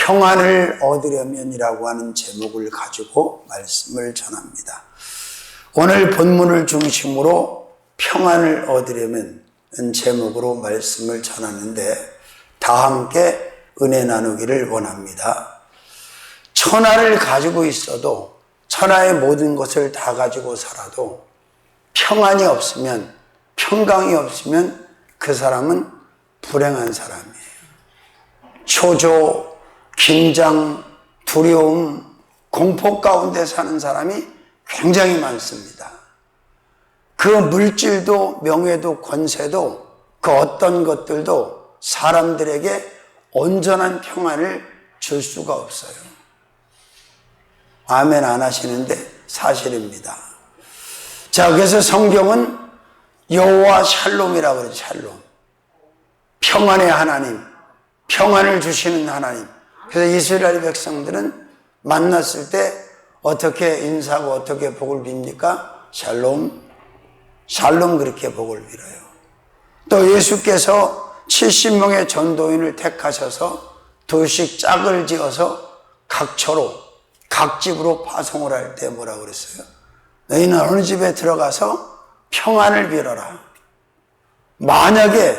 평안을 얻으려면이라고 하는 제목을 가지고 말씀을 전합니다. 오늘 본문을 중심으로 평안을 얻으려면 제목으로 말씀을 전하는데 다 함께 은혜 나누기를 원합니다. 천하를 가지고 있어도 천하의 모든 것을 다 가지고 살아도 평안이 없으면, 평강이 없으면 그 사람은 불행한 사람이에요. 초조, 긴장, 두려움, 공포 가운데 사는 사람이 굉장히 많습니다. 그 물질도 명예도 권세도 그 어떤 것들도 사람들에게 온전한 평안을 줄 수가 없어요. 아멘 안 하시는데 사실입니다. 자, 그래서 성경은 여호와 샬롬이라고 그러죠. 샬롬. 평안의 하나님, 평안을 주시는 하나님. 그래서 이스라엘 백성들은 만났을 때 어떻게 인사하고 어떻게 복을 빕니까? 샬롬, 샬롬 그렇게 복을 빌어요. 또 예수께서 70명의 전도인을 택하셔서 둘씩 짝을 지어서 각처로, 각 집으로 파송을 할 때 뭐라고 그랬어요? 너희는 어느 집에 들어가서 평안을 빌어라. 만약에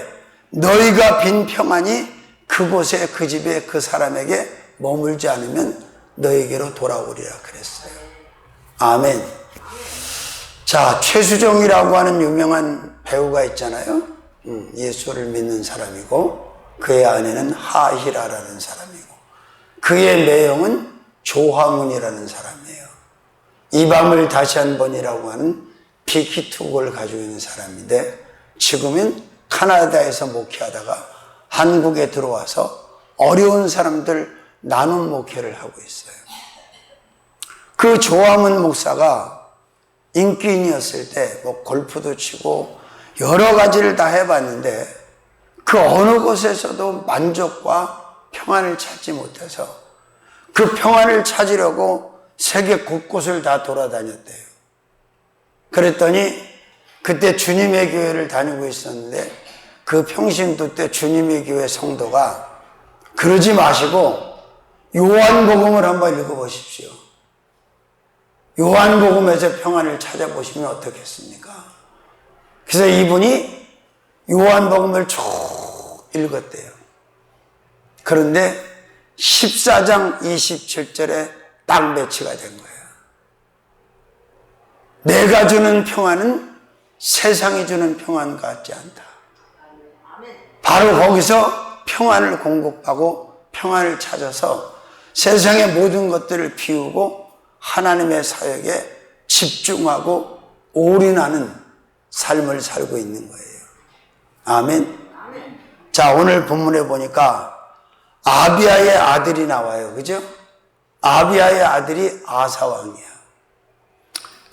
너희가 빈 평안이 그곳에 그 집에 그 사람에게 머물지 않으면 너에게로 돌아오리라 그랬어요. 아멘. 자, 최수종이라고 하는 유명한 배우가 있잖아요. 예수를 믿는 사람이고 그의 아내는 하희라라는 사람이고 그의 매형은 조화문이라는 사람이에요. 이 밤을 다시 한 번이라고 하는 빅히트곡을 가지고 있는 사람인데 지금은 카나다에서 목회하다가 한국에 들어와서 어려운 사람들 나눔 목회를 하고 있어요. 그 조화문 목사가 인기인이었을 때 뭐 골프도 치고 여러 가지를 다 해봤는데 그 어느 곳에서도 만족과 평안을 찾지 못해서 그 평안을 찾으려고 세계 곳곳을 다 돌아다녔대요. 그랬더니 그때 주님의 교회를 다니고 있었는데 그 평신도 때 주님의 교회 성도가 그러지 마시고 요한복음을 한번 읽어보십시오. 요한복음에서 평안을 찾아보시면 어떻겠습니까? 그래서 이분이 요한복음을 쭉 읽었대요. 그런데 14장 27절에 딱 매치가 된 거예요. 내가 주는 평안은 세상이 주는 평안 같지 않다. 바로 거기서 평안을 공급하고 평안을 찾아서 세상의 모든 것들을 비우고 하나님의 사역에 집중하고 올인하는 삶을 살고 있는 거예요. 아멘. 자, 오늘 본문에 보니까 아비야의 아들이 나와요. 그죠? 아비야의 아들이 아사왕이야.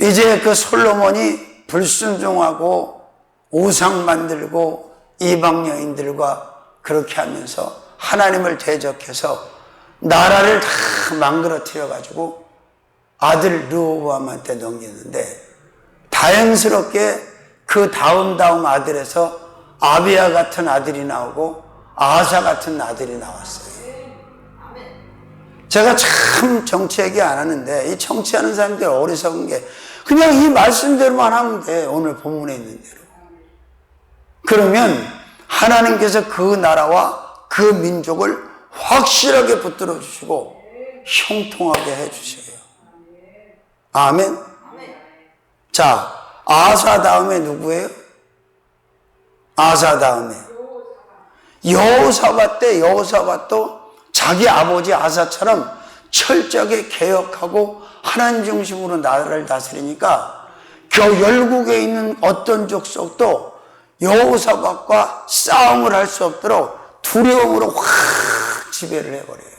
이제 그 솔로몬이 불순종하고 우상 만들고 이방 여인들과 그렇게 하면서 하나님을 대적해서 나라를 다 망그러뜨려 가지고 아들 르호보암한테 넘기는데 다행스럽게 그 다음 아들에서 아비야 같은 아들이 나오고 아사 같은 아들이 나왔어요. 제가 참 정치 얘기 안 하는데 이 정치하는 사람들 어리석은 게 그냥 이 말씀대로만 하면 돼. 오늘 본문에 있는 대로. 그러면 하나님께서 그 나라와 그 민족을 확실하게 붙들어 주시고 형통하게 해 주셔요. 아멘. 자, 아사 다음에 누구예요? 아사 다음에 여호사밧 때 여호사밧도 자기 아버지 아사처럼 철저하게 개혁하고 하나님 중심으로 나라를 다스리니까 열국에 있는 어떤 족속도 여호사밧과 싸움을 할 수 없도록 두려움으로 확 지배를 해버려요.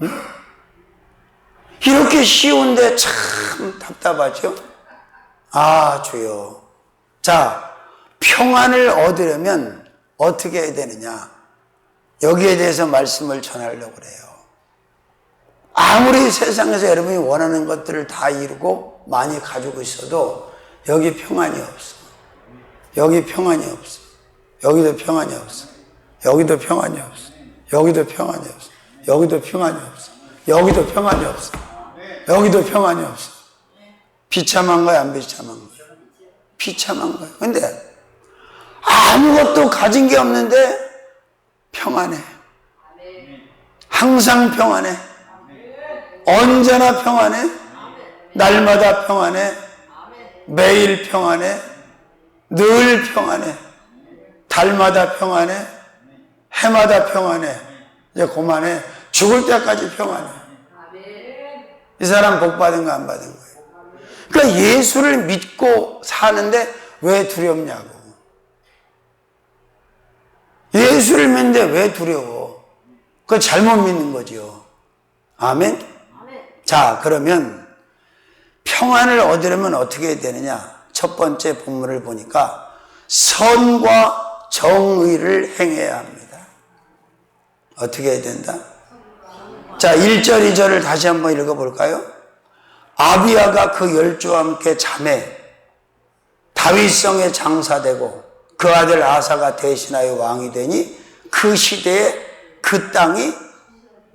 응? 이렇게 쉬운데 참 답답하죠? 아, 주여. 자, 평안을 얻으려면 어떻게 해야 되느냐? 여기에 대해서 말씀을 전하려고 그래요. 아무리 세상에서 여러분이 원하는 것들을 다 이루고 많이 가지고 있어도 여기 평안이 없어. 여기 평안이 없어. 여기도 평안이 없어. 여기도 평안이 없어. 여기도 평안이 없어. 여기도 평안이 없어. 여기도 평안이 없어. 여기도 평안이 없어. 비참한 거야, 안 비참한 거야? 비참한 거야. 근데 아무것도 가진 게 없는데 평안해. 항상 평안해. 언제나 평안해. 날마다 평안해. 매일 평안해. 늘 평안해. 달마다 평안해. 해마다 평안해. 이제 그만해. 죽을 때까지 평안해. 이 사람 복 받은 거 안 받은 거예요. 그러니까 예수를 믿고 사는데 왜 두렵냐고. 예수를 믿는데 왜 두려워? 그거 잘못 믿는 거죠. 아멘? 자, 그러면 평안을 얻으려면 어떻게 해야 되느냐? 첫 번째 본문을 보니까 선과 정의를 행해야 합니다. 어떻게 해야 된다? 자, 1절, 2절을 다시 한번 읽어볼까요? 아비야가 그 10주와 함께 잠에 다윗성에 장사되고 그 아들 아사가 대신하여 왕이 되니 그 시대에 그 땅이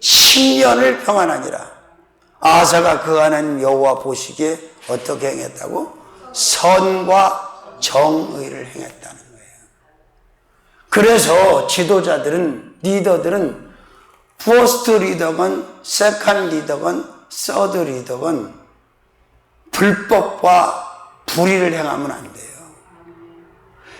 10년을 평안하니라. 아사가 그 하나님 여호와 보시기에 어떻게 행했다고? 선과 정의를 행했다는 거예요. 그래서 지도자들은, 리더들은 퍼스트 리더건 세컨드 리더건 서드 리더건 불법과 불의를 행하면 안 돼요.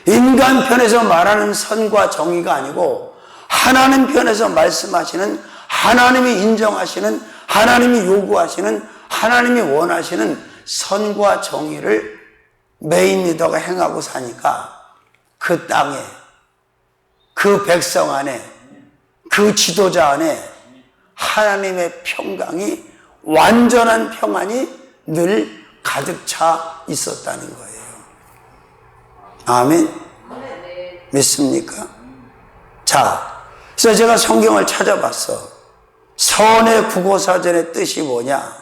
인간 편에서 말하는 선과 정의가 아니고 하나님 편에서 말씀하시는, 하나님이 인정하시는, 하나님이 요구하시는, 하나님이 원하시는 선과 정의를 메인 리더가 행하고 사니까 그 땅에, 그 백성 안에, 그 지도자 안에 하나님의 평강이, 완전한 평안이 늘 가득 차 있었다는 거예요. 아멘? 믿습니까? 자, 그래서 제가 성경을 찾아봤어. 선의 국어사전의 뜻이 뭐냐?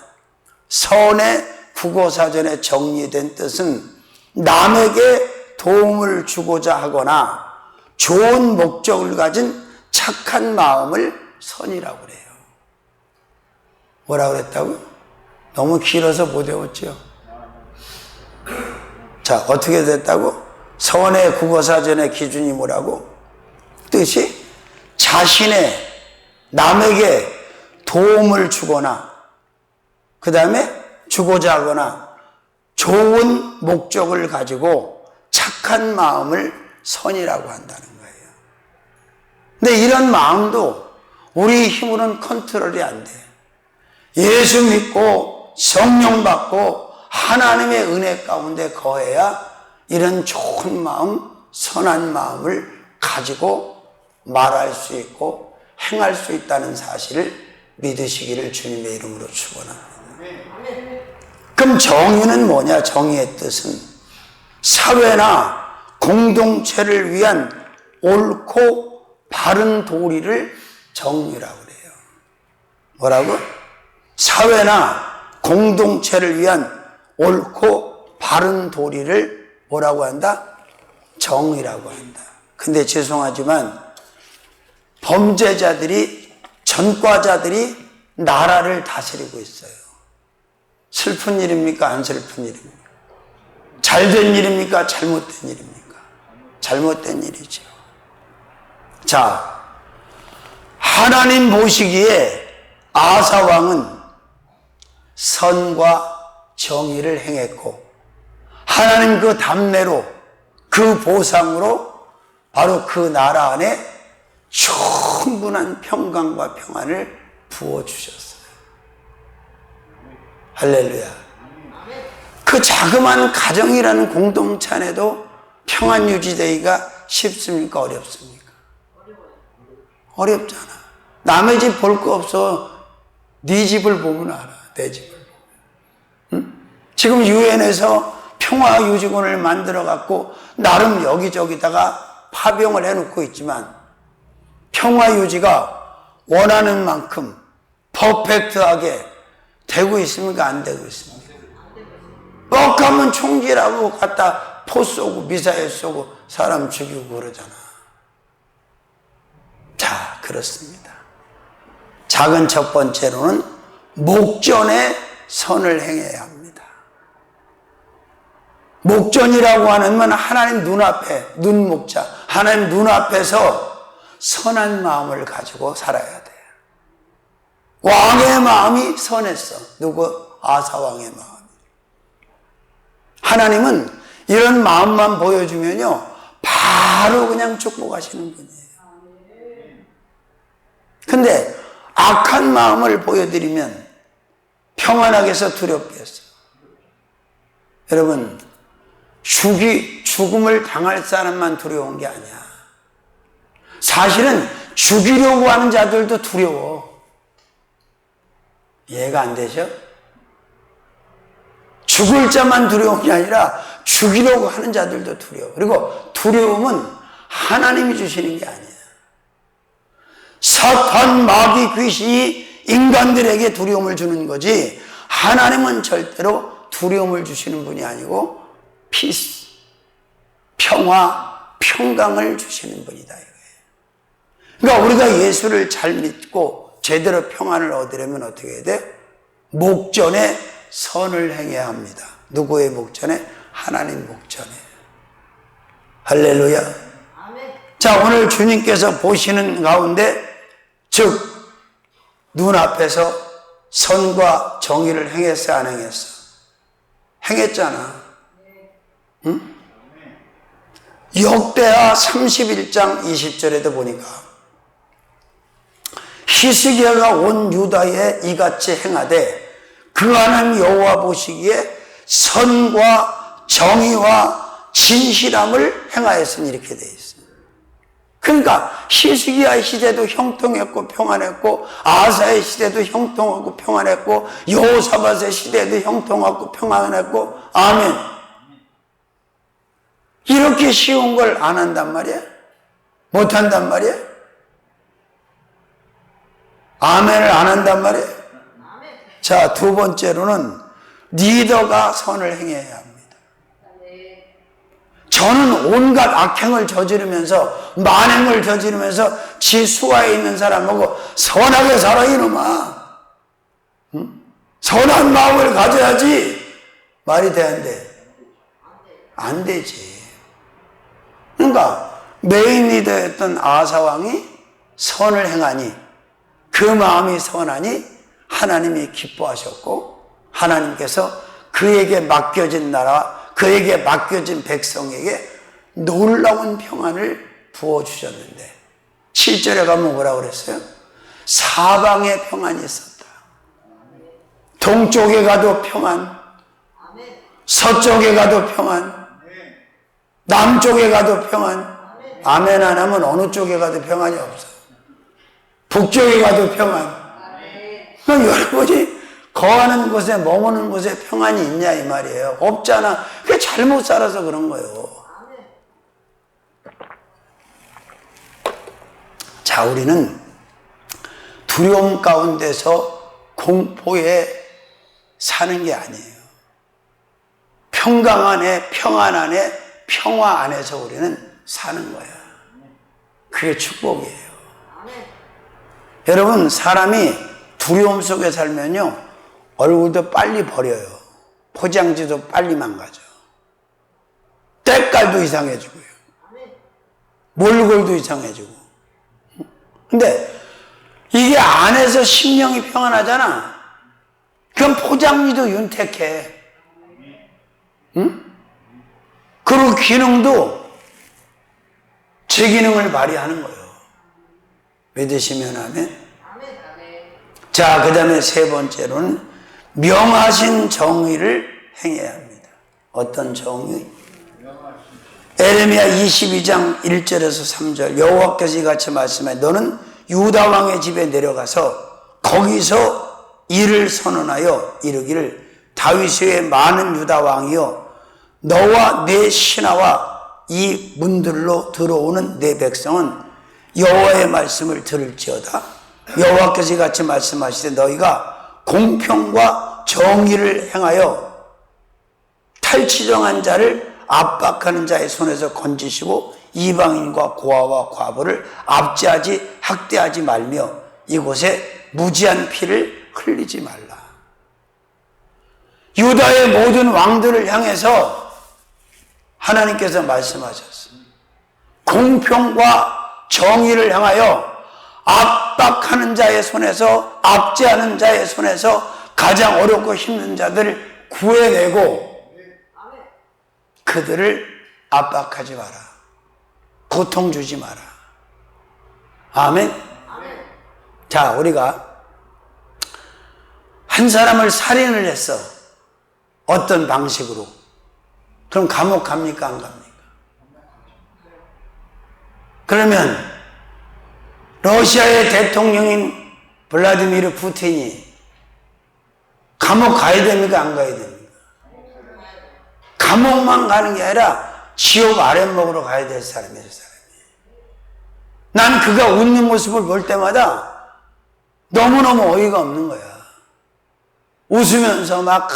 선의 국어사전에 정리된 뜻은 남에게 도움을 주고자 하거나 좋은 목적을 가진 착한 마음을 선이라고 그래요. 뭐라고 그랬다고? 너무 길어서 못 외웠죠? 자, 어떻게 됐다고? 선의 국어사전의 기준이 뭐라고? 뜻이 자신의, 남에게 도움을 주거나, 그 다음에 주고자 하거나 좋은 목적을 가지고 착한 마음을 선이라고 한다는 거예요. 근데 이런 마음도 우리 힘으로는 컨트롤이 안 돼. 예수 믿고 성령 받고 하나님의 은혜 가운데 거해야 이런 좋은 마음, 선한 마음을 가지고 말할 수 있고 행할 수 있다는 사실을 믿으시기를 주님의 이름으로 축원합니다. 그럼 정의는 뭐냐? 정의의 뜻은 사회나 공동체를 위한 옳고 바른 도리를 정의라고 그래요. 뭐라고? 사회나 공동체를 위한 옳고 바른 도리를 뭐라고 한다? 정의라고 한다. 근데 죄송하지만 범죄자들이, 전과자들이 나라를 다스리고 있어요. 슬픈 일입니까? 안 슬픈 일입니까? 잘된 일입니까? 잘못된 일입니까? 잘못된 일이죠. 자, 하나님 보시기에 아사 왕은 선과 정의를 행했고 하나님 그 답례로, 그 보상으로 바로 그 나라 안에 충분한 평강과 평안을 부어주셨어요. 할렐루야. 그 자그마한 가정이라는 공동체 안에도 평안 유지되기가 쉽습니까? 어렵습니까? 어렵잖아. 남의 집 볼 거 없어. 네 집을 보면 알아. 내 집을. 응? 지금 유엔에서 평화유지군을 만들어 갖고 나름 여기저기다가 파병을 해놓고 있지만 평화유지가 원하는 만큼 퍼펙트하게 되고 있습니까? 안 되고 있습니까? 뻑하면 총질하고 갖다 포 쏘고 미사일 쏘고 사람 죽이고 그러잖아. 자, 그렇습니다. 작은 첫 번째로는 목전에 선을 행해야 합니다. 목전이라고 하는 건 하나님 눈앞에, 눈목자, 하나님 눈앞에서 선한 마음을 가지고 살아야 돼요. 왕의 마음이 선했어. 누구? 아사왕의 마음. 하나님은 이런 마음만 보여주면요, 바로 그냥 축복하시는 분이에요. 근데 악한 마음을 보여드리면 평안하게 해서 두렵게 했어. 여러분, 죽음을 당할 사람만 두려운 게 아니야. 사실은 죽이려고 하는 자들도 두려워. 이해가 안 되죠? 죽을 자만 두려운 게 아니라 죽이려고 하는 자들도 두려워. 그리고 두려움은 하나님이 주시는 게 아니에요. 사탄, 마귀, 귀신이 인간들에게 두려움을 주는 거지, 하나님은 절대로 두려움을 주시는 분이 아니고 피스, 평화, 평강을 주시는 분이다 이거예요. 그러니까 우리가 예수를 잘 믿고 제대로 평안을 얻으려면 어떻게 해야 돼? 목전에 선을 행해야 합니다. 누구의 목전에? 하나님 목전에. 할렐루야. 아멘. 자, 오늘 주님께서 보시는 가운데, 즉 눈앞에서 선과 정의를 행했어, 안 행했어? 행했잖아. 응? 역대하 31장 20절에도 보니까 히스기야가 온 유다에 이같이 행하되 그 하나님 여호와 보시기에 선과 정의와 진실함을 행하였으니, 이렇게 되어 있습니다. 그러니까 히스기야의 시대도 형통했고 평안했고, 아사의 시대도 형통하고 평안했고, 여호사밧의 시대도 형통하고 평안했고. 아멘. 이렇게 쉬운 걸 안 한단 말이야? 못 한단 말이야? 아멘을 안 한단 말이야? 자, 두 번째로는 리더가 선을 행해야 합니다. 저는 온갖 악행을 저지르면서, 만행을 저지르면서 지 수하에 있는 사람하고 선하게 살아, 이놈아. 응? 선한 마음을 가져야지. 말이 돼, 안 돼? 안 되지. 그러니까 메인 리더였던 아사왕이 선을 행하니, 그 마음이 선하니 하나님이 기뻐하셨고, 하나님께서 그에게 맡겨진 나라, 그에게 맡겨진 백성에게 놀라운 평안을 부어주셨는데, 7절에 가면 뭐라고 그랬어요? 사방에 평안이 있었다. 동쪽에 가도 평안, 서쪽에 가도 평안, 남쪽에 가도 평안. 아멘 안 하면 어느 쪽에 가도 평안이 없어. 북쪽에 가도 평안. 그럼 여러분이 거하는 곳에, 머무는 곳에 평안이 있냐 이 말이에요. 없잖아. 그게 잘못 살아서 그런 거예요. 자, 우리는 두려움 가운데서 공포에 사는 게 아니에요. 평강 안에, 평안 안에, 평화 안에서 우리는 사는 거야. 그게 축복이에요. 여러분, 사람이 두려움 속에 살면요, 얼굴도 빨리 버려요. 포장지도 빨리 망가져. 때깔도 이상해지고요. 몰골도 이상해지고. 근데 이게 안에서 심령이 평안하잖아. 그럼 포장지도 윤택해. 응? 그리고 기능도 제 기능을 발휘하는 거예요. 믿으시면 아멘. 자, 그 다음에 세 번째로는 명하신 정의를 행해야 합니다. 어떤 정의? 에레미야 22장 1절에서 3절, 여호와께서 이같이 말씀해, 너는 유다 왕의 집에 내려가서 거기서 이를 선언하여 이르기를, 다윗의 많은 유다 왕이여, 너와 내 신하와 이 문들로 들어오는 내 백성은 여호와의 말씀을 들을지어다. 여호와께서 이같이 말씀하시되, 너희가 공평과 정의를 행하여 탈취정한 자를 압박하는 자의 손에서 건지시고 이방인과 고아와 과부를 압제하지 학대하지 말며 이곳에 무지한 피를 흘리지 말라. 유다의 모든 왕들을 향해서 하나님께서 말씀하셨어요. 공평과 정의를 향하여 압박하는 자의 손에서, 압제하는 자의 손에서 가장 어렵고 힘든 자들을 구해내고 그들을 압박하지 마라. 고통 주지 마라. 아멘. 자, 우리가 한 사람을 살인을 했어. 어떤 방식으로. 그럼 감옥 갑니까? 안 갑니까? 그러면 러시아의 대통령인 블라디미르 푸틴이 감옥 가야 됩니까? 안 가야 됩니까? 감옥만 가는 게 아니라 지옥 아랫목으로 가야 될 사람이에요, 사람이. 난 그가 웃는 모습을 볼 때마다 너무너무 어이가 없는 거야. 웃으면서 막,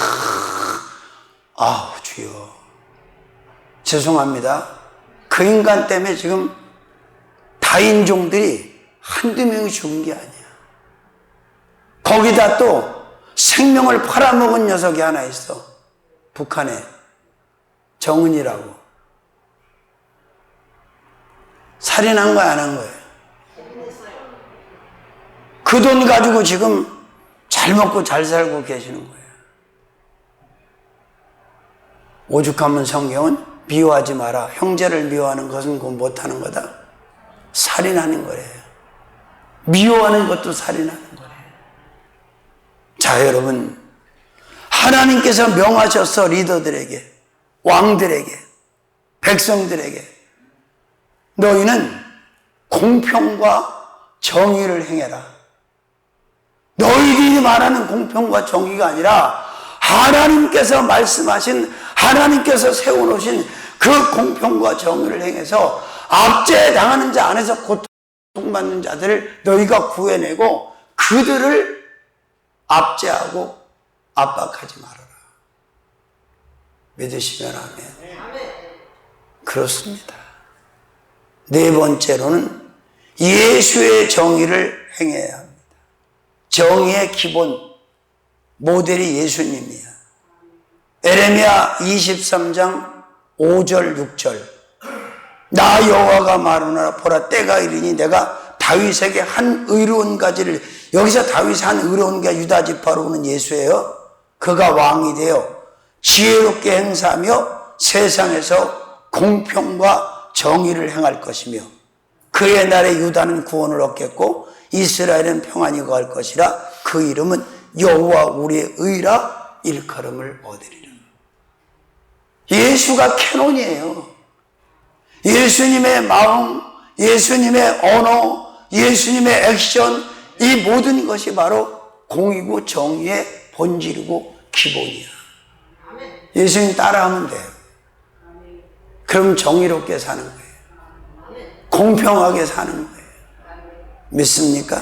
아우, 주여. 죄송합니다. 그 인간 때문에 지금 다인종들이 한두 명이 죽은 게 아니야. 거기다 또 생명을 팔아먹은 녀석이 하나 있어. 북한에. 정은이라고. 살인한 거야, 안 한 거예요? 그 돈 가지고 지금 잘 먹고 잘 살고 계시는 거예요. 오죽하면 성경은 미워하지 마라. 형제를 미워하는 것은 곧 못하는 거다. 살인하는 거래요. 미워하는 것도 살인하는 거래요. 자, 여러분, 하나님께서 명하셔서 리더들에게, 왕들에게, 백성들에게 너희는 공평과 정의를 행해라. 너희들이 말하는 공평과 정의가 아니라 하나님께서 말씀하신, 하나님께서 세워놓으신 그 공평과 정의를 행해서 압제당하는 자 안에서 고통받는 자들을 너희가 구해내고 그들을 압제하고 압박하지 말아라. 믿으시면 아멘. 그렇습니다. 네 번째로는 예수의 정의를 행해야 합니다. 정의의 기본 모델이 예수님이야. 에레미야 23장 5절 6절 나 여호와가 말하노라 보라 때가 이르니 내가 다윗에게 한 의로운 가지를, 여기서 다윗이 한 의로운 게 유다 지파로 오는 예수예요. 그가 왕이 되어 지혜롭게 행사하며 세상에서 공평과 정의를 행할 것이며 그의 날에 유다는 구원을 얻겠고 이스라엘은 평안히 거할 것이라. 그 이름은 여호와 우리의 의라 일컬음을 얻으리라. 예수가 캐논이에요. 예수님의 마음, 예수님의 언어, 예수님의 액션, 이 모든 것이 바로 공이고 정의의 본질이고 기본이야. 예수님 따라하면 돼요. 그럼 정의롭게 사는 거예요. 공평하게 사는 거예요. 믿습니까?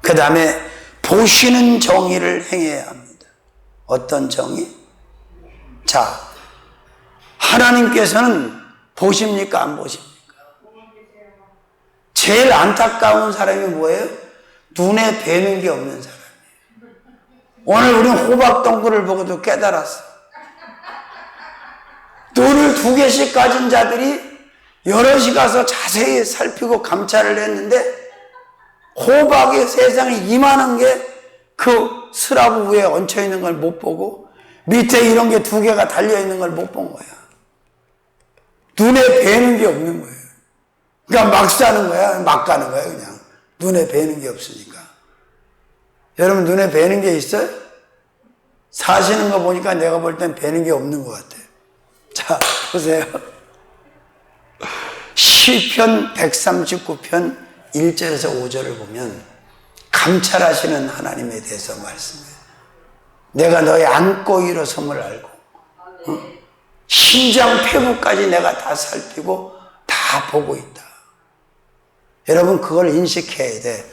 그 다음에 보시는 정의를 행해야 합니다. 어떤 정의? 자, 하나님께서는 보십니까? 안 보십니까? 제일 안타까운 사람이 뭐예요? 눈에 뵈는 게 없는 사람이에요. 오늘 우리는 호박동굴을 보고도 깨달았어. 눈을 2개씩 가진 자들이 여럿이 가서 자세히 살피고 감찰을 했는데 호박이 세상에 이만한 게 그 스라브 위에 얹혀있는 걸 못 보고 밑에 이런 게 2개가 달려있는 걸 못 본 거야. 눈에 뵈는 게 없는 거예요. 그러니까 막 사는 거야. 막 가는 거야 그냥. 눈에 뵈는 게 없으니까. 여러분 눈에 뵈는 게 있어요? 사시는 거 보니까 내가 볼 땐 뵈는 게 없는 것 같아요. 자, 보세요. 시편 139편 1절에서 5절을 보면 감찰하시는 하나님에 대해서 말씀해요. 내가 너의 안고 일어섬을 알고 심장 폐부까지 내가 다 살피고 다 보고 있다. 여러분 그걸 인식해야 돼.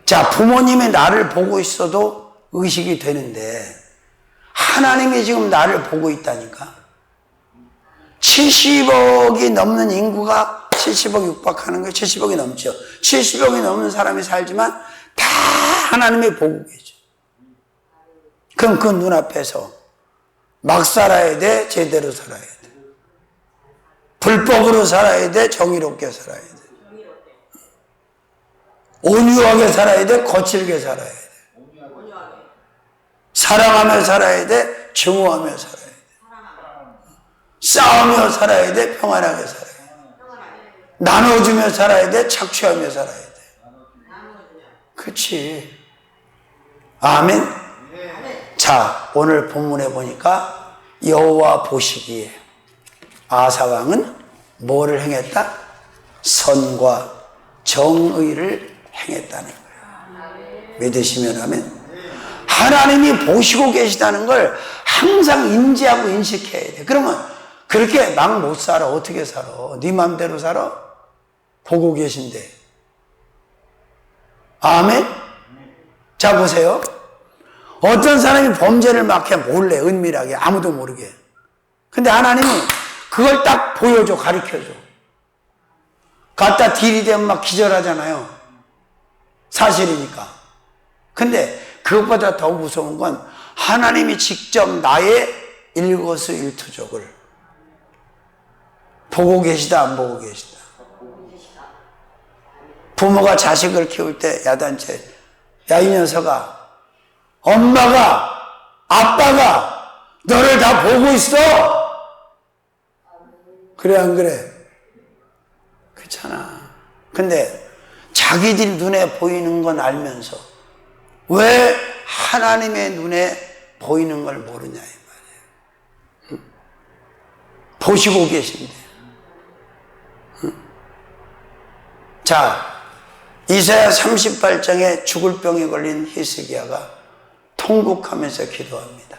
자, 부모님이 나를 보고 있어도 의식이 되는데 하나님이 지금 나를 보고 있다니까. 70억이 넘는 인구가 70억 육박하는 거예요. 70억이 넘죠. 70억이 넘는 사람이 살지만 다 하나님이 보고 계셔. 그럼 그 눈앞에서 막 살아야 돼? 제대로 살아야 돼? 불법으로 살아야 돼? 정의롭게 살아야 돼? 온유하게 살아야 돼? 거칠게 살아야 돼? 사랑하며 살아야 돼? 증오하며 살아야 돼? 싸우며 살아야 돼? 평안하게 살아야 돼? 나눠주며 살아야 돼? 착취하며 살아야 돼? 그렇지. 아멘. 자, 오늘 본문에 보니까 여호와 보시기에 아사왕은 뭐를 행했다? 선과 정의를 행했다는 거예요. 믿으시면 아멘. 하나님이 보시고 계시다는 걸 항상 인지하고 인식해야 돼. 그러면 그렇게 막 못 살아. 어떻게 살아? 네 맘대로 살아? 보고 계신데. 아멘? 자, 보세요. 어떤 사람이 범죄를 막 해, 몰래, 은밀하게, 아무도 모르게. 근데 하나님이 그걸 딱 보여줘, 가르쳐줘. 갖다 딜이 되면 막 기절하잖아요. 사실이니까. 근데 그것보다 더 무서운 건 하나님이 직접 나의 일거수일투족을 보고 계시다, 안 보고 계시다. 부모가 자식을 키울 때 야단체, 야, 이 녀석아, 엄마가, 아빠가 너를 다 보고 있어? 그래, 안 그래? 그렇잖아. 근데 자기들 눈에 보이는 건 알면서 왜 하나님의 눈에 보이는 걸 모르냐, 이 말이에요. 보시고 계신데. 자, 이사야 38장에 죽을 병에 걸린 히스기야가 통곡하면서 기도합니다.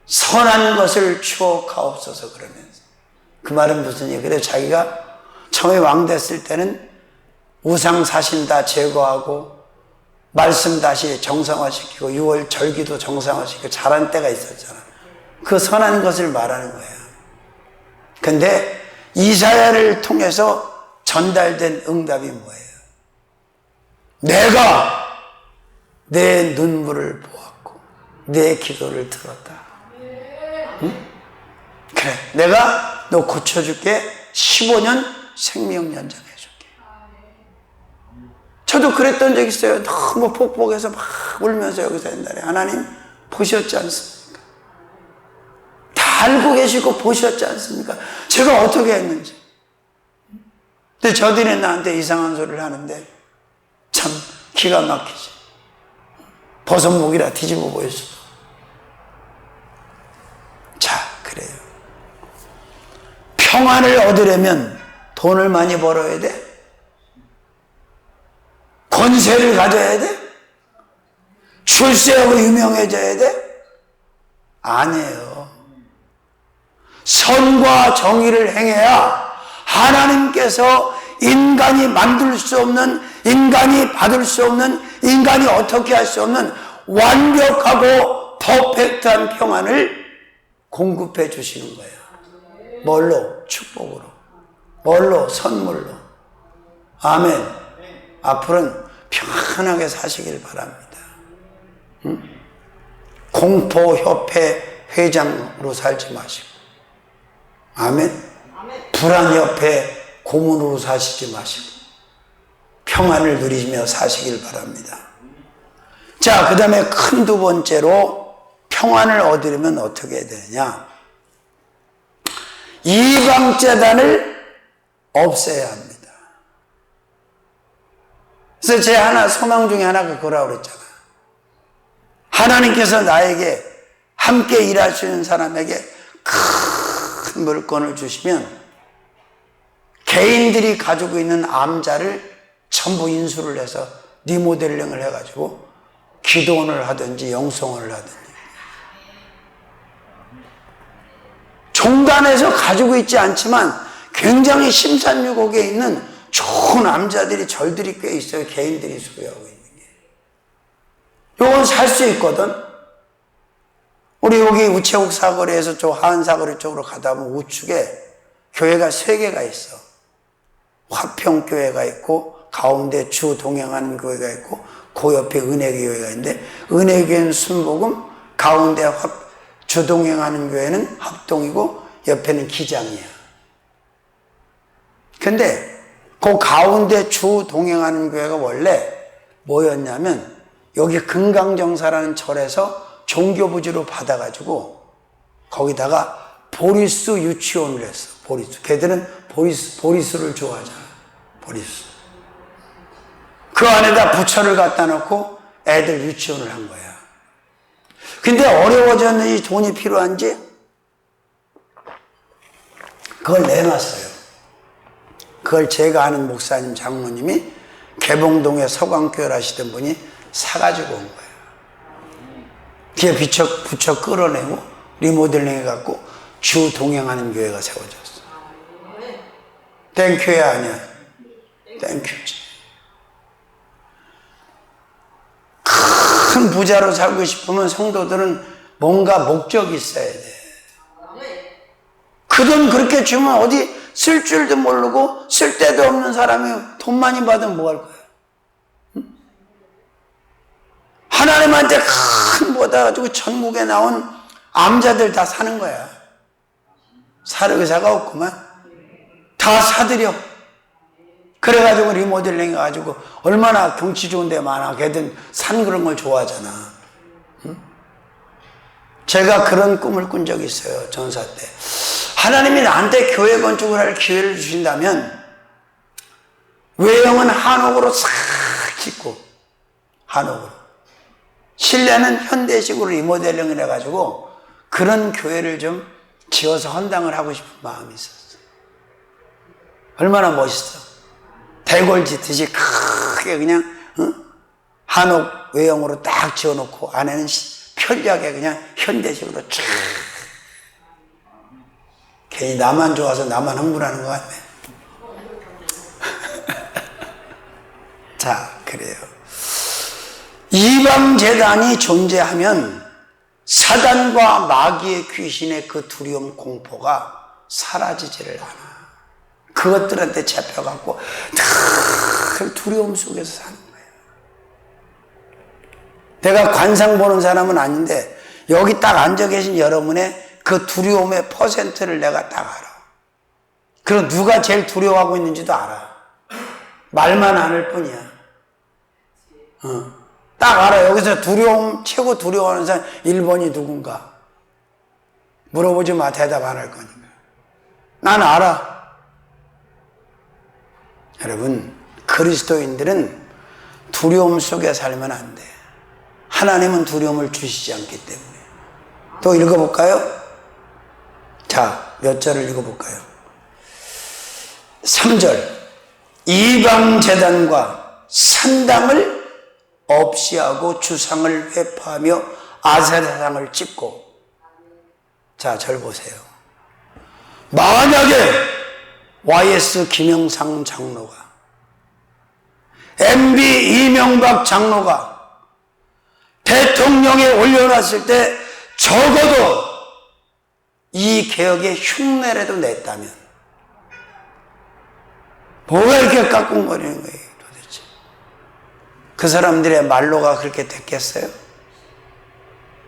선한 것을 추억하옵소서 그러면서. 그 말은 무슨 얘기예요? 그래서 자기가 처음에 왕 됐을 때는 우상 사신 다 제거하고 말씀 다시 정상화시키고 6월 절기도 정상화시키고 잘한 때가 있었잖아. 그 선한 것을 말하는 거예요. 근데 이사야를 통해서 전달된 응답이 뭐예요? 내가 내 눈물을 보았고 내 기도를 들었다. 응? 그래, 내가 너 고쳐줄게. 15년 생명 연장해줄게. 저도 그랬던 적 있어요. 너무 폭복해서 막 울면서 여기서 옛날에 하나님 보셨지 않습니까? 다 알고 계시고 보셨지 않습니까? 제가 어떻게 했는지. 근데 저들이 나한테 이상한 소리를 하는데 참 기가 막히지. 버섯목이라 뒤집어 보였어. 자, 그래요. 평안을 얻으려면 돈을 많이 벌어야 돼? 권세를 가져야 돼? 출세하고 유명해져야 돼? 아니에요. 선과 정의를 행해야 하나님께서 인간이 만들 수 없는, 인간이 받을 수 없는, 인간이 어떻게 할 수 없는 완벽하고 퍼펙트한 평안을 공급해 주시는 거예요. 뭘로? 축복으로. 뭘로? 선물로. 아멘. 앞으로는 편안하게 사시길 바랍니다. 응? 공포협회 회장으로 살지 마시고. 아멘. 불안협회 고문으로 사시지 마시고 평안을 누리며 사시길 바랍니다. 자, 그 다음에 큰 두 번째로 평안을 얻으려면 어떻게 해야 되느냐? 이방제단을 없애야 합니다. 그래서 제 하나 소망 중에 하나가 그거라고 그랬잖아요. 하나님께서 나에게 함께 일하시는 사람에게 큰 물건을 주시면 개인들이 가지고 있는 암자를 전부 인수를 해서 리모델링을 해가지고 기도원을 하든지 영성원을 하든지 종단에서 가지고 있지 않지만 굉장히 심산유곡에 있는 좋은 암자들이 절들이 꽤 있어요. 개인들이 소유하고 있는 게. 이건 살 수 있거든. 우리 여기 우체국 사거리에서 저 하안 사거리 쪽으로 가다 보면 우측에 교회가 3개가 있어. 화평교회가 있고 가운데 주 동행하는 교회가 있고 그 옆에 은혜교회가 있는데 은혜교회는 순복음, 가운데 주동행하는 교회는 합동이고 옆에는 기장이야. 근데 그 가운데 주동행하는 교회가 원래 뭐였냐면 여기 금강정사라는 절에서 종교부지로 받아가지고 거기다가 보리수 유치원을 했어. 보리수. 걔들은 보리수를 좋아하잖아. 보리수. 그 안에다 부처를 갖다 놓고 애들 유치원을 한 거야. 근데 어려워졌는지 돈이 필요한지 그걸 내놨어요. 그걸 제가 아는 목사님, 장모님이 개봉동에 서광교회를 하시던 분이 사가지고 온 거예요. 그게 부처 끌어내고 리모델링 해갖고 주 동행하는 교회가 세워졌어. 땡큐야 아니야. 땡큐지. 큰 부자로 살고 싶으면 성도들은 뭔가 목적이 있어야 돼. 그 돈 그렇게 주면 어디 쓸 줄도 모르고 쓸 데도 없는 사람이 돈 많이 받으면 뭐 할 거야? 응? 하나님한테 큰 받아가지고 전국에 나온 암자들 다 사는 거야. 살 의사가 없구만. 다 사들여. 그래가지고 리모델링 해가지고 얼마나 경치 좋은 데 많아. 걔들 산 그런 걸 좋아하잖아. 응? 제가 그런 꿈을 꾼 적이 있어요. 전사 때. 하나님이 나한테 교회 건축을 할 기회를 주신다면 외형은 한옥으로 싹 짓고 한옥으로 실내는 현대식으로 리모델링을 해가지고 그런 교회를 좀 지어서 헌당을 하고 싶은 마음이 있었어. 얼마나 멋있어. 대궐 짓듯이 크게 그냥 한옥 외형으로 딱 지어놓고 안에는 편리하게 그냥 현대식으로 쫙. 괜히 나만 좋아서 나만 흥분하는 것 같네. 자, 그래요. 이방재단이 존재하면 사단과 마귀의 귀신의 그 두려움 공포가 사라지지를 않아. 그것들한테 잡혀갖고 늘 두려움 속에서 사는 거예요. 내가 관상 보는 사람은 아닌데 여기 딱 앉아 계신 여러분의 그 두려움의 퍼센트를 내가 딱 알아. 그럼 누가 제일 두려워하고 있는지도 알아. 말만 안 할 뿐이야. 딱 알아. 여기서 최고 두려워하는 사람 1번이 누군가. 물어보지 마. 대답 안 할 거니까. 난 알아. 여러분, 그리스도인들은 두려움 속에 살면 안 돼. 하나님은 두려움을 주시지 않기 때문에. 또 읽어볼까요? 자, 몇 절을 읽어볼까요? 3절. 이방제단과 산당을 없이 하고 주상을 회파하며 아세라상을 찍고. 자, 절 보세요. 만약에 YS 김영상 장로가 MB 이명박 장로가 대통령에 올려놨을 때 적어도 이 개혁의 흉내라도 냈다면 뭐가 이렇게 까꿍거리는 거예요 도대체. 그 사람들의 말로가 그렇게 됐겠어요?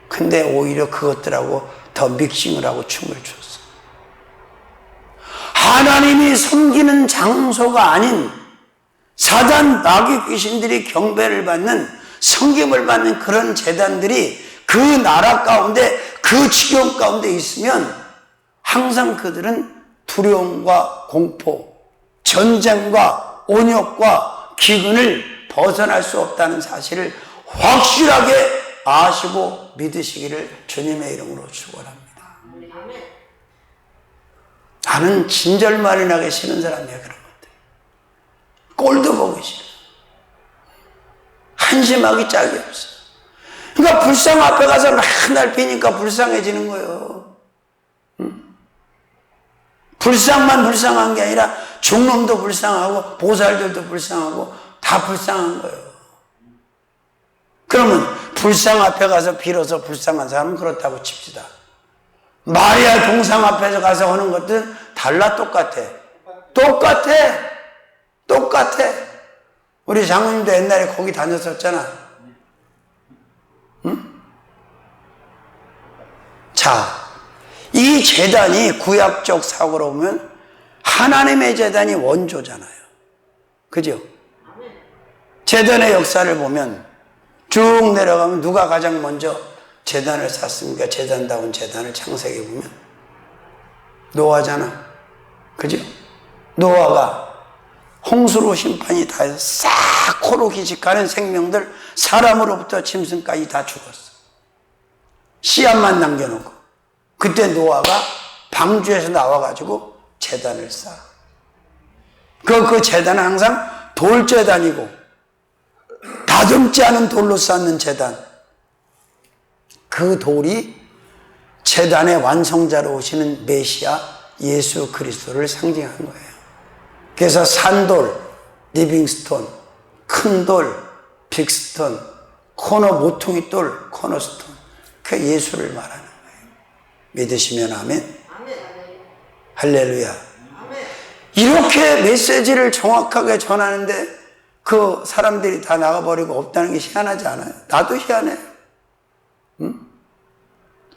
근데 오히려 그것들하고 더 믹싱을 하고 춤을 췄어. 하나님이 섬기는 장소가 아닌 사단 마귀 귀신들이 경배를 받는 섬김을 받는 그런 제단들이 그 나라 가운데 그 지경 가운데 있으면 항상 그들은 두려움과 공포, 전쟁과 온역과 기근을 벗어날 수 없다는 사실을 확실하게 아시고 믿으시기를 주님의 이름으로 축원합니다. 나는 진절말이 나게 싫은 사람이야. 그런 것들 꼴도 보기 싫어. 한심하기 짝이 없어. 그러니까 불상 앞에 가서 맨날 비니까 불쌍해지는 거예요. 불쌍만 불쌍한 게 아니라 중놈도 불쌍하고 보살들도 불쌍하고 다 불쌍한 거예요. 그러면 불상 앞에 가서 빌어서 불쌍한 사람은 그렇다고 칩시다. 마리아 동상 앞에서 가서 하는 것들은 달라 똑같아. 우리 장로님도 옛날에 거기 다녔었잖아. 응? 자, 이 제단이 구약적 사고로 보면 하나님의 제단이 원조잖아요. 그죠? 제단의 역사를 보면 쭉 내려가면 누가 가장 먼저 제단을 쌓습니까? 제단다운 제단을 창세기 보면 노아잖아. 그죠? 노아가 홍수로 심판이 다 해서 싹 코로 기식하는 생명들, 사람으로부터 짐승까지 다 죽었어. 씨앗만 남겨놓고. 그때 노아가 방주에서 나와가지고 제단을 쌓아. 그 제단은 항상 돌제단이고 다듬지 않은 돌로 쌓는 제단. 그 돌이 제단의 완성자로 오시는 메시아 예수 그리스도를 상징한 거예요. 그래서 산돌, 리빙스톤, 큰 돌, 빅스톤, 코너 모퉁이 돌, 코너스톤. 그 예수를 말하는 거예요. 믿으시면 아멘. 할렐루야. 이렇게 메시지를 정확하게 전하는데 그 사람들이 다 나가버리고 없다는 게 희한하지 않아요? 나도 희한해. 응?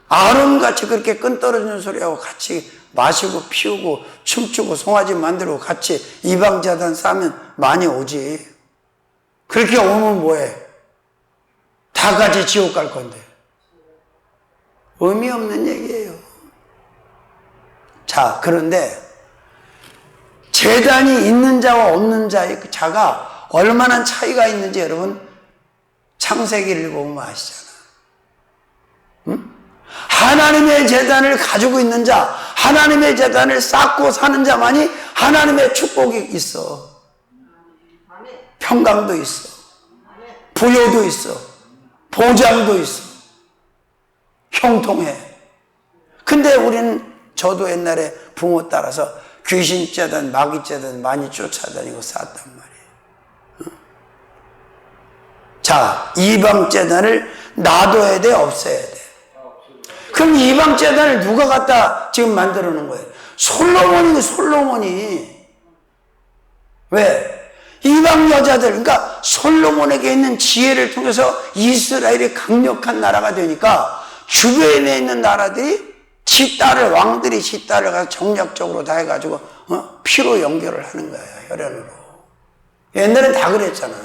아론같이 그렇게 끈떨어지는 소리하고 같이 마시고 피우고 춤추고 송아지 만들고 같이 이방제단 싸면 많이 오지. 그렇게 오면 뭐해? 다 같이 지옥 갈 건데. 의미 없는 얘기예요. 자, 그런데 제단이 있는 자와 없는 자가 얼마나 차이가 있는지 여러분 창세기를 보면 아시잖아. 응? 하나님의 제단을 가지고 있는 자, 하나님의 제단을 쌓고 사는 자만이 하나님의 축복이 있어. 평강도 있어. 부여도 있어. 보장도 있어. 형통해. 근데 우리는 저도 옛날에 부모 따라서 귀신 제단, 마귀 제단 많이 쫓아다니고 쌓았단 말이에요. 자, 이방 제단을 놔둬야 돼, 없애야 돼? 그럼 이방 제단을 누가 갖다 지금 만들어 놓은 거예요? 솔로몬이. 왜? 이방 여자들, 그러니까 솔로몬에게 있는 지혜를 통해서 이스라엘이 강력한 나라가 되니까 주변에 있는 나라들이 왕들이 지 딸을 가서 정략적으로 다 해가지고 피로 연결을 하는 거야, 혈연으로. 옛날엔 다 그랬잖아.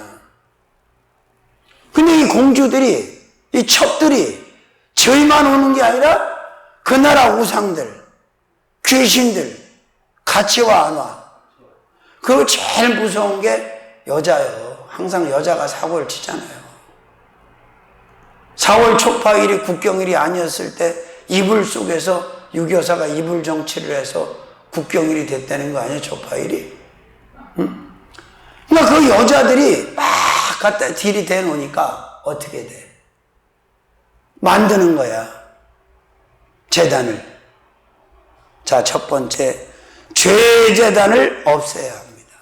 근데 이 공주들이, 이 첩들이 저희만 오는 게 아니라 그 나라 우상들, 귀신들 같이 와 안 와. 그리고 제일 무서운 게 여자예요. 항상 여자가 사고를 치잖아요. 4월 초파일이 국경일이 아니었을 때 이불 속에서 유교사가 이불 정치를 해서 국경일이 됐다는 거 아니에요? 초파일이? 응? 그러니까 그 여자들이 막 갖다 딜이 대놓으니까 어떻게 돼? 만드는 거야. 제단을. 자, 첫 번째, 죄 제단을 없애야 합니다.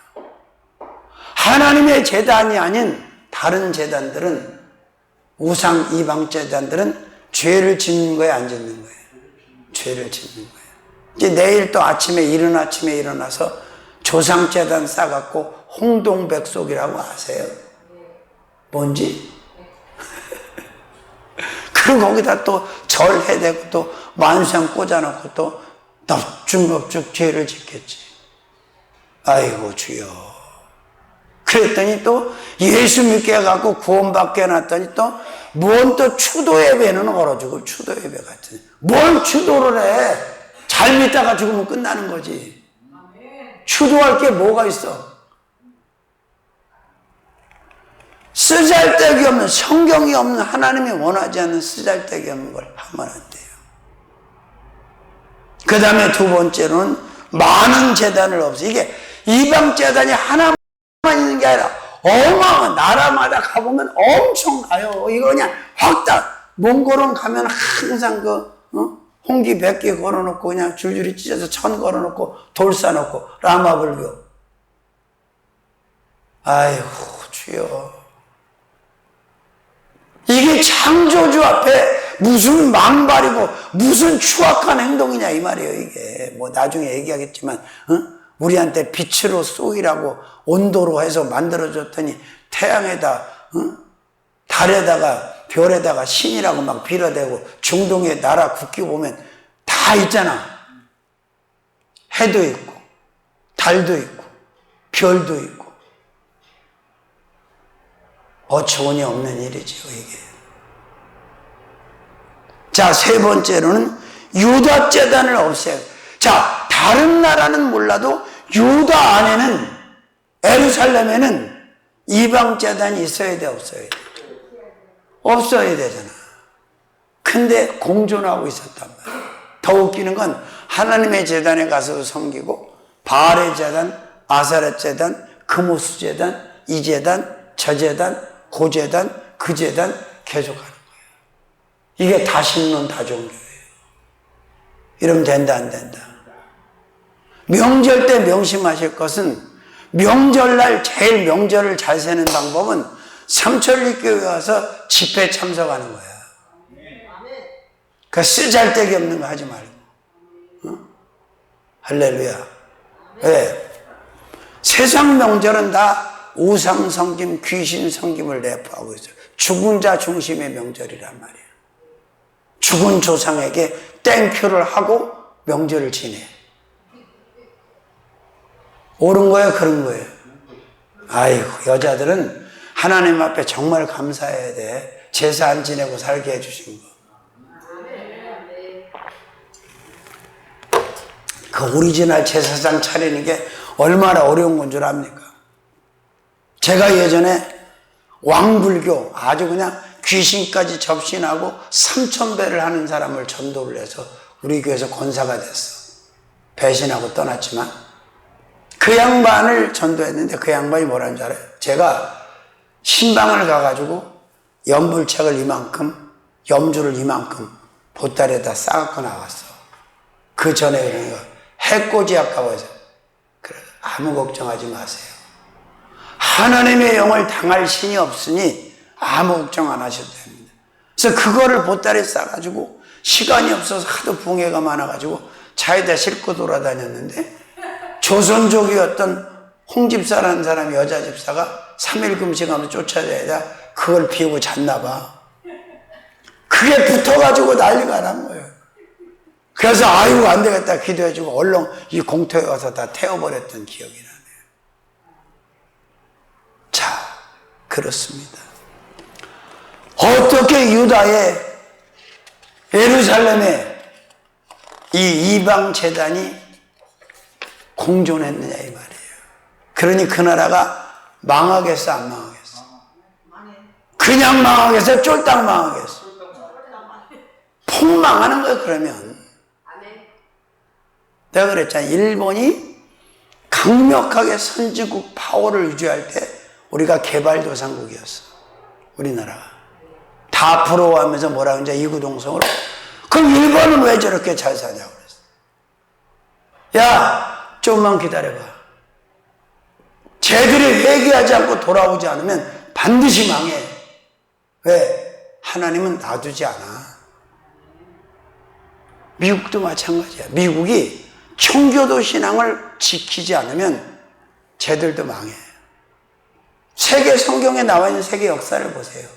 하나님의 제단이 아닌 다른 제단들은, 우상 이방 제단들은 죄를 짓는 거예요, 안 짓는 거예요? 죄를 짓는 거예요. 이제 내일 또 아침에 일어나서 조상 제단 싸갖고 홍동백속이라고 아세요? 뭔지? 그리고 거기다 또 절해대고 또 만상 꽂아놓고 또 넙죽넙죽 죄를 짓겠지. 아이고 주여. 그랬더니 또 예수 믿게 해갖고 구원받게 해놨더니 또 뭔 또 추도 예배는 얼어주고 추도 예배 같은. 뭘 추도를 해? 잘 믿다가 죽으면 끝나는 거지. 추도할 게 뭐가 있어? 쓰잘데기 없는, 성경이 없는, 하나님이 원하지 않는 쓰잘데기 없는 걸 하면 안 돼요. 그 다음에 두 번째로는 많은 제단을 없애. 이게 이방 제단이 하나만 있는 게 아니라 어마어마한 나라마다 가보면 엄청 가요. 이거 그냥 확 몽골은 가면 항상 홍기 100개 걸어놓고 그냥 줄줄이 찢어서 1000 걸어놓고 돌 쌓아놓고 라마불교. 아이고 주여. 이게 창조주 앞에 무슨 망발이고 무슨 추악한 행동이냐 이 말이에요. 이게 뭐 나중에 얘기하겠지만 우리한테 빛으로 쏘이라고 온도로 해서 만들어줬더니 태양에다 달에다가 별에다가 신이라고 막 빌어대고 중동에 나라 국기 보면 다 있잖아. 해도 있고 달도 있고 별도 있고 어처구니 없는 일이죠 이게. 자, 세 번째로는 유다 제단을 없애요. 자, 다른 나라는 몰라도 유다 안에는 예루살렘에는 이방 제단이 있어야 돼 없어야 돼? 없어야 되잖아. 근데 공존하고 있었단 말이야. 더 웃기는 건 하나님의 제단에 가서 섬기고 바알의 제단, 아사렛 제단, 금오수 제단, 이 제단, 저 제단, 고 제단, 그 제단 계속하는 거예요. 이게 다신론 다종교예요. 이러면 된다 안 된다? 명절 때 명심하실 것은 명절날 제일 명절을 잘 세는 방법은 삼천리교회 와서 집회 참석하는 거야. 그러니까 쓰잘데기 없는 거 하지 말고. 어? 할렐루야. 왜? 세상 명절은 다 우상 섬김, 귀신 섬김을 내포하고 있어요. 죽은 자 중심의 명절이란 말이야. 죽은 조상에게 땡큐를 하고 명절을 지내. 옳은 거예요, 그런 거예요? 아이고, 여자들은 하나님 앞에 정말 감사해야 돼. 제사 안 지내고 살게 해주신 거. 그 오리지널 제사상 차리는 게 얼마나 어려운 건 줄 압니까? 제가 예전에 왕불교 아주 그냥 귀신까지 접신하고 3000배를 하는 사람을 전도를 해서 우리 교회에서 권사가 됐어. 배신하고 떠났지만 그 양반을 전도했는데 그 양반이 뭐라는 줄 알아요? 제가 신방을 가가지고 염불책을 이만큼, 염주를 이만큼 보따리에다 싸갖고 나왔어. 그 전에 그러니까 해코지 아까워 해서 그래, 아무 걱정하지 마세요. 하나님의 영을 당할 신이 없으니 아무 걱정 안 하셔도 됩니다. 그래서 그거를 보따리에 싸가지고 시간이 없어서 하도 붕해가 많아가지고 차에다 싣고 돌아다녔는데 조선족이었던 홍집사라는 사람이 여자 집사가 3일 금식하면서 쫓아다니다 그걸 피우고 잤나 봐. 그게 붙어가지고 난리가 난 거예요. 그래서 아유 안 되겠다 기도해주고 얼른 이 공터에 와서 다 태워버렸던 기억이 나네요. 자, 그렇습니다. 어떻게 유다의 예루살렘에 이 이방 제단이 공존했느냐 이 말이에요. 그러니 그 나라가 망하겠어 안 망하겠어? 그냥 망하겠어? 쫄딱 망하겠어? 폭망하는 거예요. 그러면 내가 그랬잖아. 일본이 강력하게 선진국 파워를 유지할 때 우리가 개발도상국이었어. 우리나라가 다 부러워하면서 뭐라 그러냐 이구동성으로. 그럼 일본은 왜 저렇게 잘 사냐고 그랬어. 야 조금만 기다려봐. 쟤들이 회개하지 않고 돌아오지 않으면 반드시 망해. 왜? 하나님은 놔두지 않아. 미국도 마찬가지야. 미국이 청교도 신앙을 지키지 않으면 쟤들도 망해. 세계 성경에 나와 있는 세계 역사를 보세요.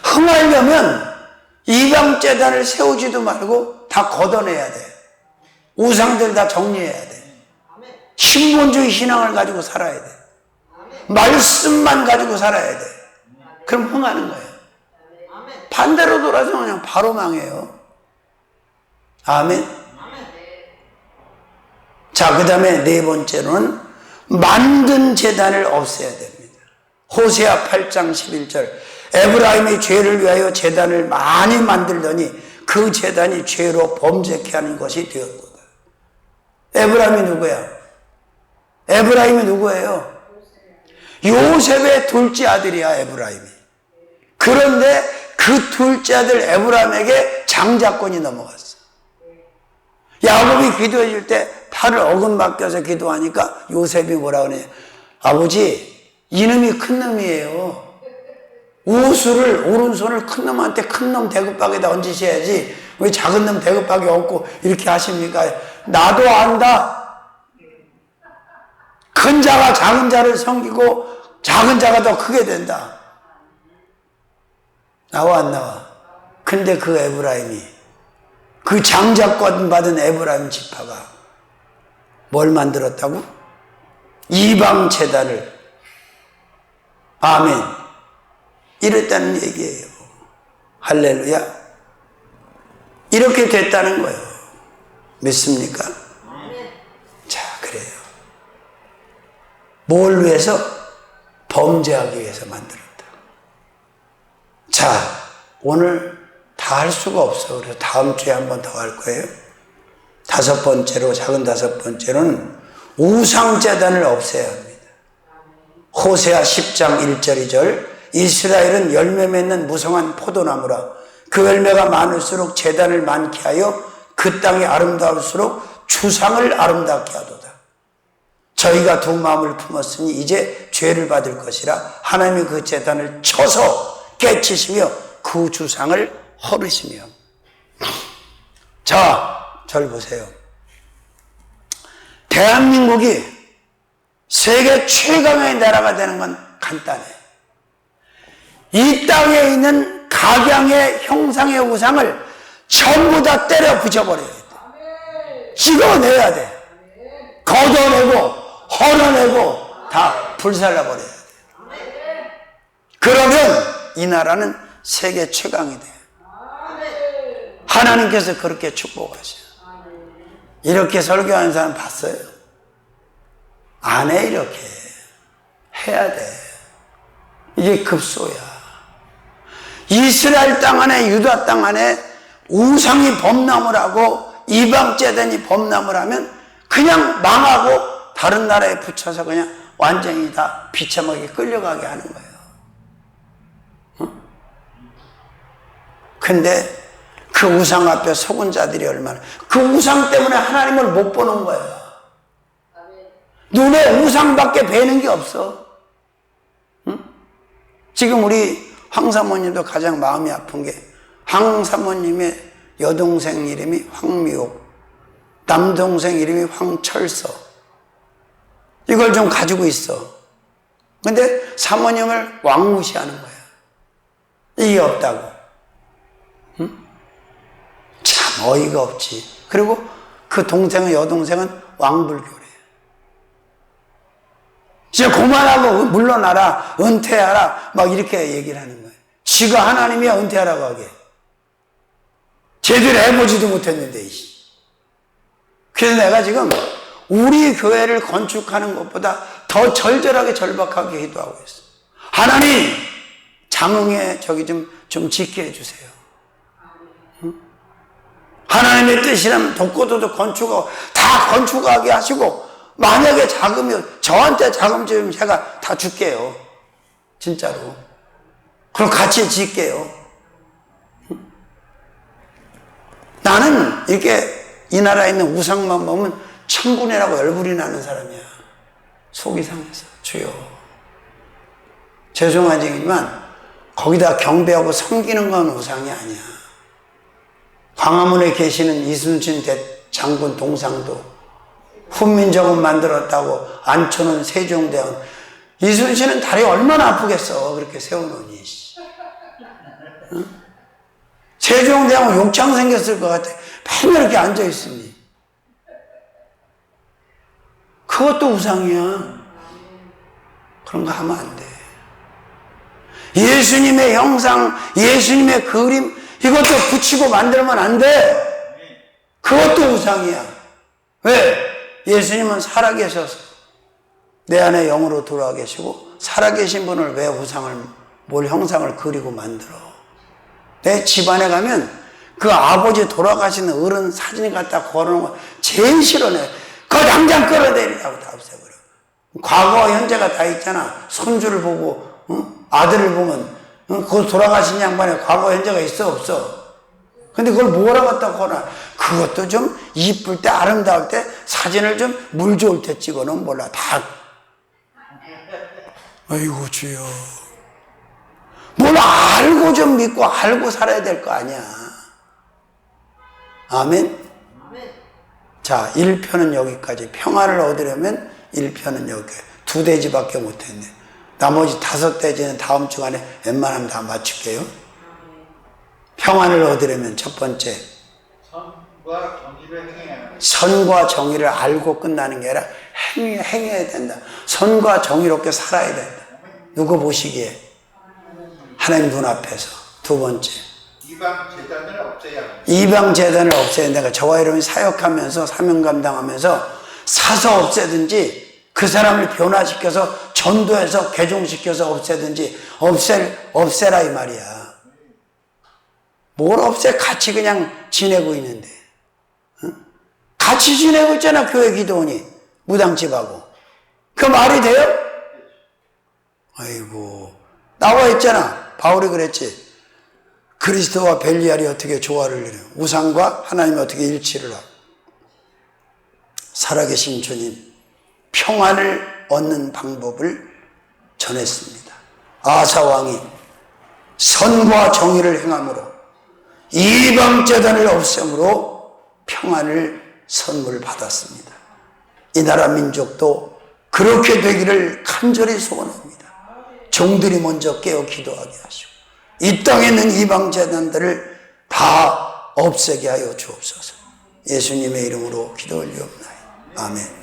흥하려면 이방 제단을 세우지도 말고 다 걷어내야 돼. 우상들 다 정리해야 돼. 신본주의 신앙을 가지고 살아야 돼. 말씀만 가지고 살아야 돼. 그럼 흥하는 거예요. 반대로 돌아서 그냥 바로 망해요. 아멘. 자, 그 다음에 네 번째로는 만든 제단을 없애야 됩니다. 호세아 8장 11절 에브라임의 죄를 위하여 제단을 많이 만들더니 그 제단이 죄로 범죄케 하는 것이 되었도다. 에브라임이 누구야? 에브라임이 누구예요? 요셉의 둘째 아들이야 에브라임이. 그런데 그 둘째 아들 에브라임에게 장자권이 넘어갔어. 야곱이 기도해 줄 때 팔을 어긋맞겨서 기도하니까 요셉이 뭐라 그러냐. 아버지 이놈이 큰 놈이에요. 우수를 오른손을 큰 놈한테 큰 놈 대급박에다 얹으셔야지 왜 작은 놈 대급박에 얹고 이렇게 하십니까? 나도 안다. 큰 자가 작은 자를 섬기고 작은 자가 더 크게 된다. 나와 안 나와? 근데 그 에브라임이, 그 장자권 받은 에브라임 지파가 뭘 만들었다고? 이방 제단을. 아멘. 이랬다는 얘기예요. 할렐루야. 이렇게 됐다는 거예요. 믿습니까? 자, 그래요. 뭘 위해서? 범죄하기 위해서 만들었다. 자, 오늘 다 할 수가 없어. 그래서 다음 주에 한 번 더 할 거예요. 다섯 번째로, 작은 다섯 번째로는 우상제단을 없애야 합니다. 호세아 10장 1절 2절 이스라엘은 열매 맺는 무성한 포도나무라. 그 열매가 많을수록 제단을 많게 하여 그 땅이 아름다울수록 주상을 아름답게 하도다. 저희가 두 마음을 품었으니 이제 죄를 받을 것이라. 하나님이 그 제단을 쳐서 깨치시며 그 주상을 허르시며. 자, 절 보세요. 대한민국이 세계 최강의 나라가 되는 건 간단해. 이 땅에 있는 각양의 형상의 우상을 전부 다 때려 부숴버려야 돼. 찍어내야 돼. 걷어내고 헐어내고 다 불살라버려야 돼. 그러면 이 나라는 세계 최강이 돼. 하나님께서 그렇게 축복하셔요. 이렇게 설교하는 사람 봤어요? 안 해. 이렇게 해야 돼. 이게 급소야. 이스라엘 땅 안에, 유다 땅 안에 우상이 범람을 이방 제단이 범람을 하면 그냥 망하고 다른 나라에 붙여서 그냥 완전히 다 비참하게 끌려가게 하는 거예요. 응? 근데 그 우상 앞에 속은 자들이 얼마나, 그 우상 때문에 하나님을 못 보는 거예요. 눈에 우상밖에 뵈는 게 없어. 응? 지금 우리 황 사모님도 가장 마음이 아픈 게, 황 사모님의 여동생 이름이 황미옥, 남동생 이름이 황철서. 이걸 좀 가지고 있어. 근데 사모님을 왕무시하는 거야. 이게 없다고. 응? 참 어이가 없지. 그리고 그 동생은, 여동생은 왕불교래. 이제 그만하고 물러나라, 은퇴하라, 막 이렇게 얘기를 하는 거예요. 지가 하나님이야 은퇴하라고 하게. 제대로 해보지도 못했는데. 그래서 내가 지금 우리 교회를 건축하는 것보다 더 절절하게 절박하게 기도하고 있어. 하나님, 장흥에 저기 좀 짓게 해주세요. 응? 하나님의 뜻이라면 독고도도 건축하고 다 건축하게 하시고, 만약에 자금이, 저한테 자금 주면 제가 다 줄게요. 진짜로. 그럼 같이 짓게요. 나는 이렇게 이 나라에 있는 우상만 보면 천분이라고 열불이 나는 사람이야. 속이 상해서. 주여, 죄송하지만 거기다 경배하고 섬기는 건 우상이 아니야. 광화문에 계시는 이순신 장군 동상도 훈민정음 만들었다고 안초는 세종대왕. 이순신은 다리 얼마나 아프겠어. 그렇게 세워놓으니. 응? 세종대왕은 욕창 생겼을 것 같아. 맨날 이렇게 앉아있으니. 그것도 우상이야. 그런 거 하면 안 돼. 예수님의 형상, 예수님의 그림, 이것도 붙이고 만들면 안 돼. 그것도 우상이야. 왜? 예수님은 살아계셔서 내 안에 영으로 들어와 계시고, 살아계신 분을 왜 뭘 형상을 그리고 만들어? 내 집안에 가면 그 아버지 돌아가신 어른 사진 갖다 걸어놓은 거 제일 싫어해. 그거 당장 끌어내리라고 다 없애버려. 과거와 현재가 다 있잖아. 손주를 보고, 응? 아들을 보면, 응? 그 돌아가신 양반에 과거 현재가 있어 없어? 근데 그걸 뭐라 갖다 걸어? 그것도 좀 이쁠 때, 아름다울 때, 사진을 좀 물 좋을 때 찍어놓으면 몰라. 다. 아이고, 주여. 뭘 알고 좀 믿고 알고 살아야 될 거 아니야. 아멘? 자, 1편은 여기까지. 평화를 얻으려면 1편은 여기. 2대지밖에 못했네. 나머지 5대지는 다음 주간에 웬만하면 다 마칠게요. 평안을 얻으려면 첫 번째, 선과 정의를 행해야 선과 정의를 알고 끝나는 게 아니라 행해야 된다. 선과 정의롭게 살아야 된다. 누구 보시기에? 하나님 눈앞에서. 두 번째, 이방 제단을 없애야 합니다. 이방 제단을 없애야 된다. 저와 여러분이 사역하면서 사명 감당하면서 사서 없애든지 그 사람을 변화시켜서 전도해서 개종시켜서 없애든지 없애라 이 말이야. 뭘 없애? 같이 그냥 지내고 있는데. 응? 같이 지내고 있잖아. 교회 기도원이 무당집하고. 그 말이 돼요? 아이고, 나와 있잖아. 바울이 그랬지. 그리스도와 벨리알이 어떻게 조화를 이루요? 우상과 하나님이 어떻게 일치를 하고. 살아계신 주님, 평안을 얻는 방법을 전했습니다. 아사 왕이 선과 정의를 행함으로 이방 제단을 없앰으로 평안을 선물 받았습니다. 이 나라 민족도 그렇게 되기를 간절히 소원합니다. 종들이 먼저 깨어 기도하게 하시고 이 땅에 있는 이방 제단들을 다 없애게 하여 주옵소서. 예수님의 이름으로 기도 올리옵나이다. 아멘.